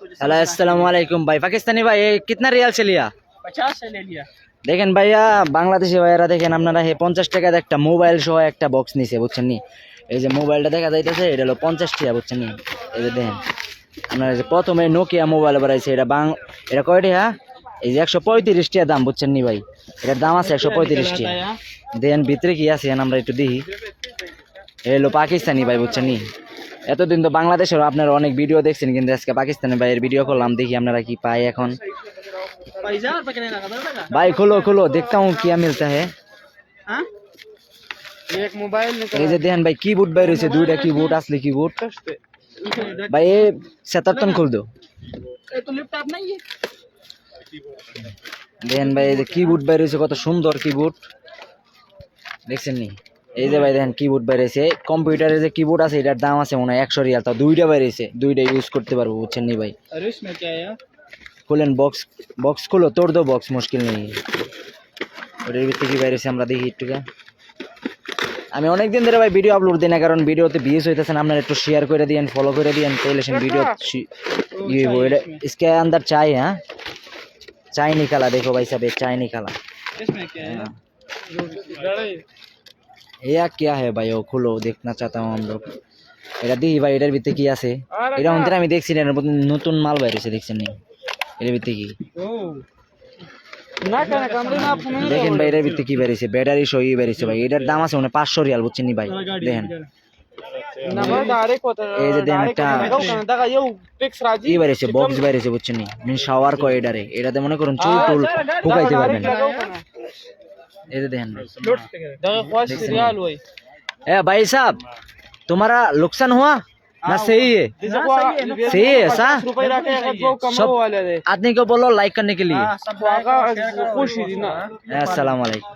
Hello अस्सलाम वालेकुम भाई। पाकिस्तानी भाई ये कितना रियाल से लिया? 50 से ले लिया। দেখেন ভাইয়া, বাংলাদেশি ভাইয়ারা দেখেন আপনারা 50 টাকায় একটা মোবাইল সহ একটা বক্স নিছে, বুঝছেন নি? এই যে মোবাইলটা দেখা যাইতেছে এটা হলো 50 টাকা, বুঝছেন নি? এই যে দেখেন আপনারা যে প্রথমে নোকিয়া মোবাইল বাড়াইছে এটা কয় টাকা? এই যে 135 টাকা দাম, বুঝছেন নি ভাই? এটার দাম আছে 135 টাকা। দেখেন ভিতরে কি আছে আমরা একটু দেখি। এই হলো পাকিস্তানি ভাই, বুঝছেন নি? এতদিন তো বাংলাদেশের আপনারা অনেক ভিডিও দেখছেন, কিন্তু আজকে পাকিস্তানি ভাইয়ের ভিডিও করলাম, দেখি আপনারা কি পাই এখন। भाई खोलो खोलो, देखता हूँ क्या मिलता है। एक मोबाइल এই যে দেখেন ভাই কিবোর্ড বাইর হইছে, দুইটা কিবোর্ড আসলে কিবোর্ড ভাই। এ 77 খুল দো। तो लैपटॉप नहीं है। দেখেন ভাই এই যে কিবোর্ড বাইর হইছে, কত সুন্দর কিবোর্ড দেখছেন নি? এই যে ভাই দেখেন কিবোর্ড বাইর হইছে। কম্পিউটারে যে কিবোর্ড আছে এটার দাম আছে মনে হয় 100 রিয়াল, তাও দুইটা বাইর হইছে, দুইটা ইউজ করতে পারবো, বুঝছেন নি ভাই? अरे इसमें क्या है यार? খুলেন বক্স, বক্স খুলো, তোড় দো বক্স, মুশকিল নেই। ওটার ভিতরে কি বাইর হইছে আমরা দেখি একটু। আমি অনেকদিন ধরে ভাই ভিডিও আপলোড দিই না, কারণ ভিডিওতে ভিউজ হইতেছে না। আপনারা একটু শেয়ার করে দিয়েন, ফলো করে দিয়েন, তাহলে সেই ভিডিও इसके अंदर चाय है। चाय निकाला, देखो भाई साहब, चाय निकाला। इसमें क्या है? यह क्या है भाई? वो खोलो, देखना चाहता हूँ हम लोग। এটা দেখি ভাই এটার ভিতরে কি আছে। এটা অন্তরে আমি দেখছি না, নতুন মাল বাইরে এসে দেখছেন নি? এটার ভিতরে কি দেখেন ভাই, এটার ভিতরে কি বেরিয়েছে? ব্যাটারি সহ বেরিয়েছে ভাই। এটার দাম আছে মানে 500 রিয়াল, বুঝছেন নি ভাই? দেখেন এই যে দেখেন একটা কি বেরিয়েছে, বক্স বেরিয়েছে, বুঝছেন নি? মিন শাওয়ার কয় এটারে, এটাতে মনে করুন চুল টুল ফুকাইতে পারবেন। এই যে দেখেন ए भाई साहब, तुम्हारा नुकसान हुआ ना? सही है, सही है ऐसा। सब आदमी को बोलो लाइक करने के लिए। अस्सलाम वालेकुम।